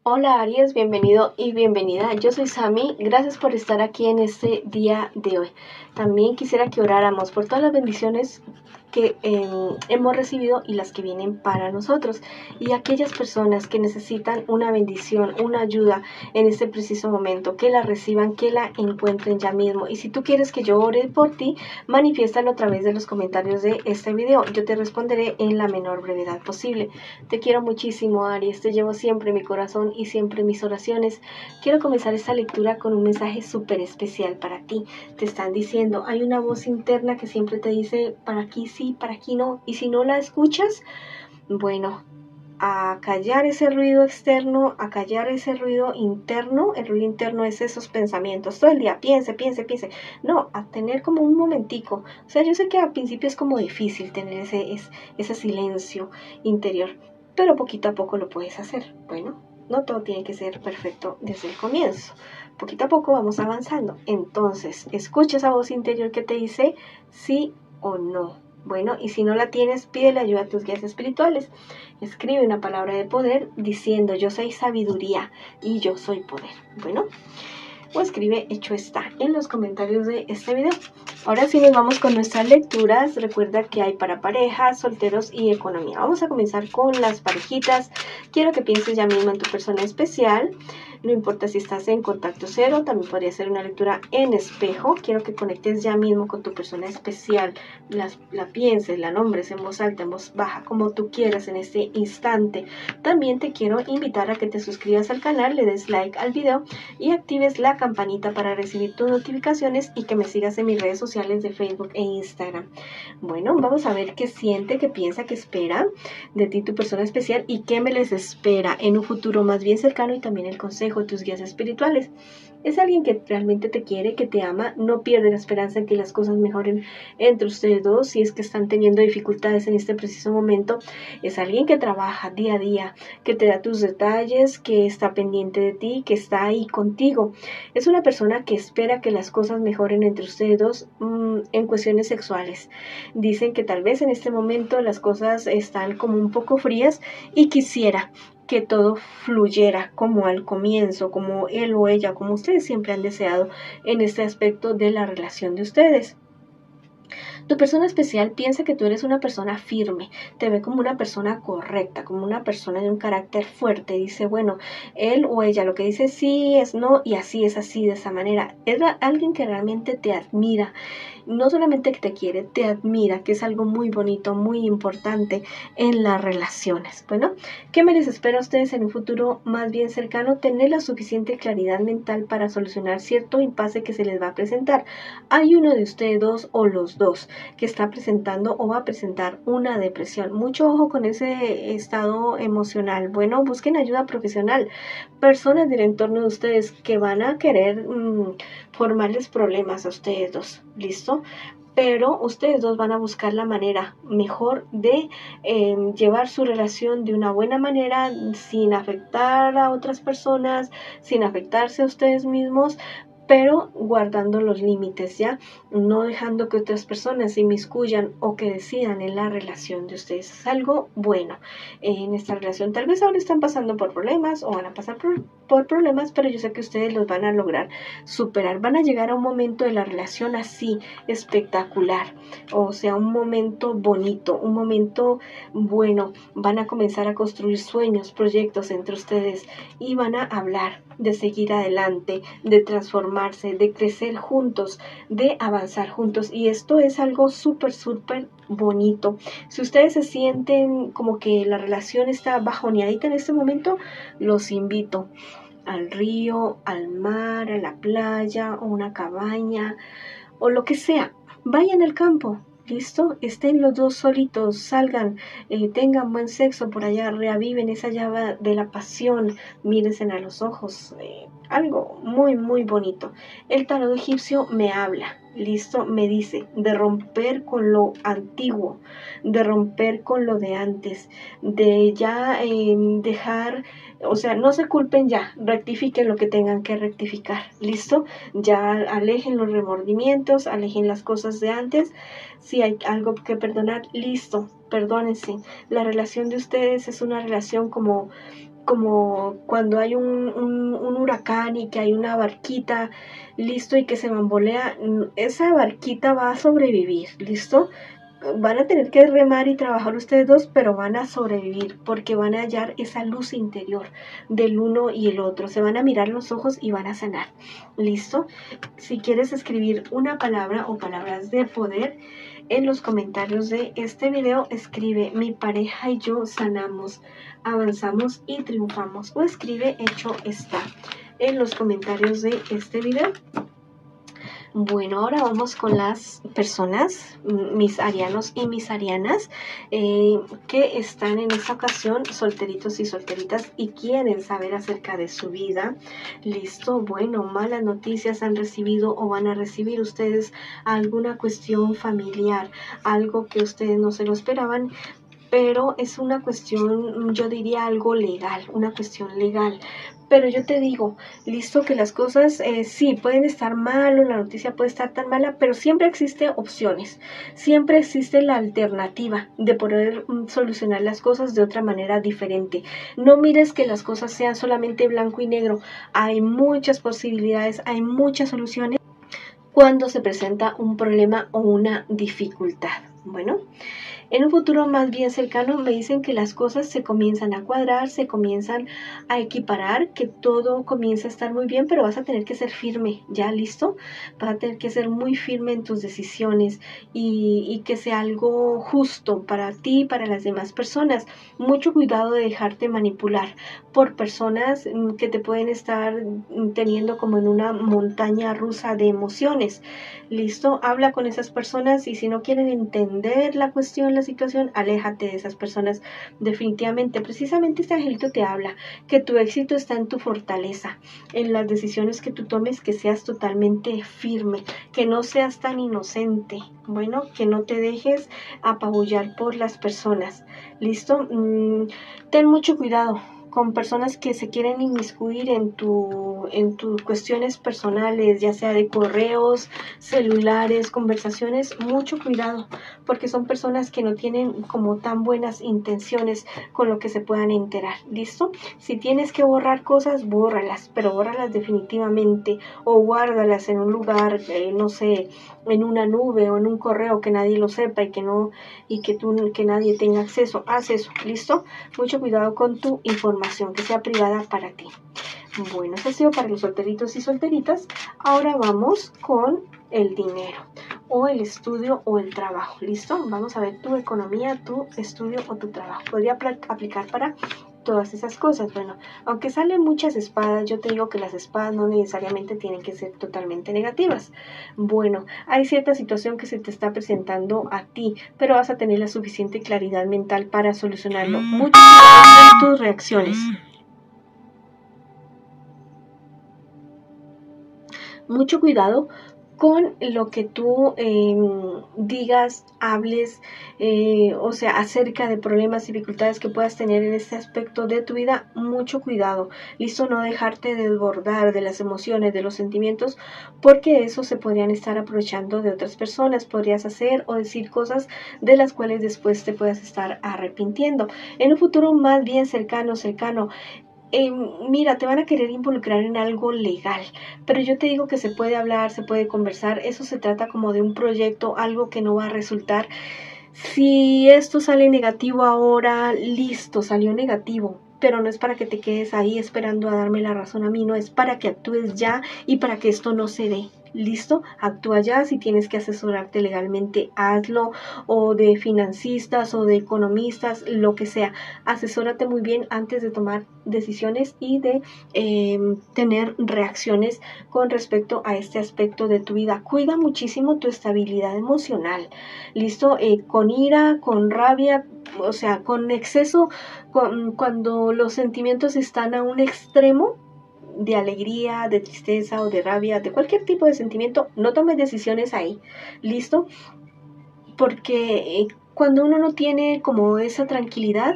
Hola Aries, bienvenido y bienvenida. Yo soy Sami, gracias por estar aquí en este día de hoy. También quisiera que oráramos por todas las bendiciones que hemos recibido y las que vienen para nosotros, y aquellas personas que necesitan una bendición, una ayuda en este preciso momento, que la reciban, que la encuentren ya mismo. Y si tú quieres que yo ore por ti, manifiéstalo a través de los comentarios de este video. Yo te responderé en la menor brevedad posible. Te quiero muchísimo, Aries, te llevo siempre en mi corazón y siempre en mis oraciones. Quiero comenzar esta lectura con un mensaje súper especial para ti. Te están diciendo, hay una voz interna que siempre te dice, para aquí sí, para aquí no, y si no la escuchas, bueno, a callar ese ruido externo, a callar ese ruido interno. El ruido interno es esos pensamientos, todo el día, piense, no, a tener como un momentico. O sea, yo sé que al principio es como difícil tener ese silencio interior, pero poquito a poco lo puedes hacer. Bueno, no todo tiene que ser perfecto desde el comienzo. Poquito a poco vamos avanzando. Entonces, escucha esa voz interior que te dice sí o no. Bueno, y si no la tienes, pídele ayuda a tus guías espirituales. Escribe una palabra de poder diciendo, yo soy sabiduría y yo soy poder. Bueno, o escribe hecho está en los comentarios de este video. Ahora sí nos vamos con nuestras lecturas. Recuerda que hay para parejas, solteros y economía. Vamos a comenzar con las parejitas. Quiero que pienses ya mismo en tu persona especial. No importa si estás en contacto cero, también podría ser una lectura en espejo. Quiero que conectes ya mismo con tu persona especial. La pienses, la nombres en voz alta, en voz baja, como tú quieras en este instante. También te quiero invitar a que te suscribas al canal, le des like al video y actives la campanita para recibir tus notificaciones, y que me sigas en mis redes sociales de Facebook e Instagram. Bueno, vamos a ver qué siente, qué piensa, qué espera de ti tu persona especial y qué me les espera en un futuro más bien cercano, y también el consejo de tus guías espirituales. Es alguien que realmente te quiere, que te ama, no pierde la esperanza en que las cosas mejoren entre ustedes dos si es que están teniendo dificultades en este preciso momento. Es alguien que trabaja día a día, que te da tus detalles, que está pendiente de ti, que está ahí contigo. Es una persona que espera que las cosas mejoren entre ustedes dos en cuestiones sexuales. Dicen que tal vez en este momento las cosas están como un poco frías y quisiera que todo fluyera como al comienzo, como él o ella, como ustedes siempre han deseado en este aspecto de la relación de ustedes. Tu persona especial piensa que tú eres una persona firme, te ve como una persona correcta, como una persona de un carácter fuerte. Dice, bueno, él o ella lo que dice sí es no, y así es así, de esa manera. Es alguien que realmente te admira. No solamente que te quiere, te admira, que es algo muy bonito, muy importante en las relaciones. Bueno, ¿qué me les espera a ustedes en un futuro más bien cercano? Tener la suficiente claridad mental para solucionar cierto impasse que se les va a presentar. Hay uno de ustedes dos o los dos que está presentando o va a presentar una depresión. Mucho ojo con ese estado emocional. Bueno, busquen ayuda profesional. Personas del entorno de ustedes que van a querer formarles problemas a ustedes dos. ¿Listo? Pero ustedes dos van a buscar la manera mejor de llevar su relación de una buena manera, sin afectar a otras personas, sin afectarse a ustedes mismos, pero guardando los límites, ¿ya? No dejando que otras personas se inmiscuyan o que decidan en la relación de ustedes. Es algo bueno en esta relación. Tal vez ahora están pasando por problemas o van a pasar por problemas, pero yo sé que ustedes los van a lograr superar. Van a llegar a un momento de la relación así espectacular, o sea, un momento bonito, un momento bueno. Van a comenzar a construir sueños, proyectos entre ustedes, y van a hablar de seguir adelante, de transformarse, de crecer juntos, de avanzar juntos, y esto es algo súper bonito. Si ustedes se sienten como que la relación está bajoneadita en este momento, los invito al río, al mar, a la playa o una cabaña o lo que sea. Vayan al campo, ¿listo? Estén los dos solitos, salgan, tengan buen sexo por allá, reaviven esa llama de la pasión, mírense a los ojos, algo muy bonito. El tarot egipcio me habla, ¿listo? Me dice de romper con lo antiguo, de romper con lo de antes, de ya dejar, o sea, no se culpen ya, rectifiquen lo que tengan que rectificar, ¿listo? Ya alejen los remordimientos, alejen las cosas de antes. Si hay algo que perdonar, listo, perdónense. La relación de ustedes es una relación como como cuando hay un huracán y que hay una barquita, listo, y que se bambolea, esa barquita va a sobrevivir, listo. Van a tener que remar y trabajar ustedes dos, pero van a sobrevivir porque van a hallar esa luz interior del uno y el otro. Se van a mirar los ojos y van a sanar. ¿Listo? Si quieres escribir una palabra o palabras de poder, en los comentarios de este video escribe: mi pareja y yo sanamos, avanzamos y triunfamos. O escribe: hecho está, en los comentarios de este video. Bueno, ahora vamos con las personas, mis arianos y mis arianas, que están en esta ocasión solteritos y solteritas y quieren saber acerca de su vida. Listo, bueno, malas noticias han recibido o van a recibir ustedes alguna cuestión familiar, algo que ustedes no se lo esperaban, pero es una cuestión, yo diría algo legal, una cuestión legal. Pero yo te digo, listo, que las cosas sí pueden estar mal o la noticia puede estar tan mala, pero siempre existen opciones, siempre existe la alternativa de poder solucionar las cosas de otra manera diferente. No mires que las cosas sean solamente blanco y negro, hay muchas posibilidades, hay muchas soluciones cuando se presenta un problema o una dificultad. Bueno, en un futuro más bien cercano me dicen que las cosas se comienzan a cuadrar, se comienzan a equiparar, que todo comienza a estar muy bien, pero vas a tener que ser firme, ¿ya listo? Vas a tener que ser muy firme en tus decisiones y que sea algo justo para ti y para las demás personas. Mucho cuidado de dejarte manipular por personas que te pueden estar teniendo como en una montaña rusa de emociones. ¿Listo? Habla con esas personas y si no quieren entender la cuestión, la situación, aléjate de esas personas definitivamente. Precisamente este angelito te habla que tu éxito está en tu fortaleza, en las decisiones que tú tomes, que seas totalmente firme, que no seas tan inocente, bueno, que no te dejes apabullar por las personas. ¿Listo? Ten mucho cuidado con personas que se quieren inmiscuir en tus cuestiones personales, ya sea de correos, celulares, conversaciones. Mucho cuidado, porque son personas que no tienen como tan buenas intenciones con lo que se puedan enterar. ¿Listo? Si tienes que borrar cosas, bórralas, pero bórralas definitivamente o guárdalas en un lugar, no sé, en una nube o en un correo que nadie lo sepa y que nadie tenga acceso. Haz eso, ¿listo? Mucho cuidado con tu información, que sea privada para ti. Bueno, eso ha sido para los solteritos y solteritas. Ahora vamos con el dinero o el estudio o el trabajo. ¿Listo? Vamos a ver tu economía, tu estudio o tu trabajo. Podría aplicar para todas esas cosas. Bueno, aunque salen muchas espadas, yo te digo que las espadas no necesariamente tienen que ser totalmente negativas. Bueno, hay cierta situación que se te está presentando a ti, pero vas a tener la suficiente claridad mental para solucionarlo. Mucho cuidado en tus reacciones. Mucho cuidado con lo que tú digas, hables, o sea, acerca de problemas, dificultades que puedas tener en este aspecto de tu vida. Mucho cuidado, listo, no dejarte desbordar de las emociones, de los sentimientos, porque eso se podrían estar aprovechando de otras personas. Podrías hacer o decir cosas de las cuales después te puedas estar arrepintiendo. En un futuro más bien cercano, mira, te van a querer involucrar en algo legal, pero yo te digo que se puede hablar, se puede conversar. Eso se trata como de un proyecto, algo que no va a resultar. Si esto sale negativo ahora, listo, salió negativo, pero no es para que te quedes ahí esperando a darme la razón a mí, no, es para que actúes ya y para que esto no se dé. ¿Listo? Actúa ya. Si tienes que asesorarte legalmente, hazlo, o de financistas o de economistas, lo que sea. Asesórate muy bien antes de tomar decisiones y de tener reacciones con respecto a este aspecto de tu vida. Cuida muchísimo tu estabilidad emocional. ¿Listo? Con ira, con rabia, o sea, con exceso, cuando los sentimientos están a un extremo de alegría, de tristeza o de rabia, de cualquier tipo de sentimiento, no tomes decisiones ahí. ¿Listo? Porque cuando uno no tiene como esa tranquilidad,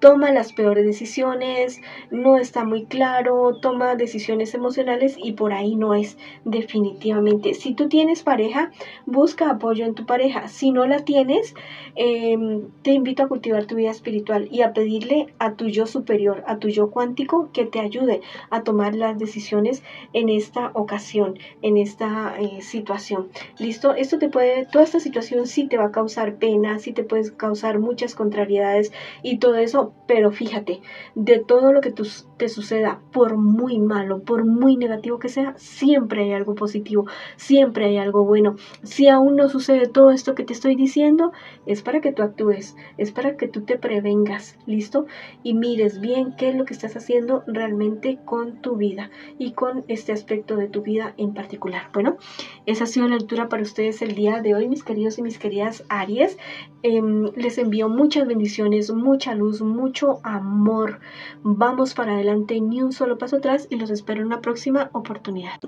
toma las peores decisiones, no está muy claro, toma decisiones emocionales y por ahí no es definitivamente. Si tú tienes pareja, busca apoyo en tu pareja. Si no la tienes, te invito a cultivar tu vida espiritual y a pedirle a tu yo superior, a tu yo cuántico, que te ayude a tomar las decisiones en esta ocasión, en esta situación. ¿Listo? Toda esta situación sí te va a causar pena, sí te puede causar muchas contrariedades y todo eso, pero fíjate, de todo lo que te suceda, por muy malo, por muy negativo que sea, siempre hay algo positivo, siempre hay algo bueno. Si aún no sucede todo esto que te estoy diciendo, es para que tú actúes, es para que tú te prevengas, ¿listo? Y mires bien qué es lo que estás haciendo realmente con tu vida y con este aspecto de tu vida en particular. Bueno, esa ha sido la lectura para ustedes el día de hoy, mis queridos y mis queridas Aries. Les envío muchas bendiciones, mucha luz, mucho amor. Vamos para adelante, ni un solo paso atrás y los espero en una próxima oportunidad.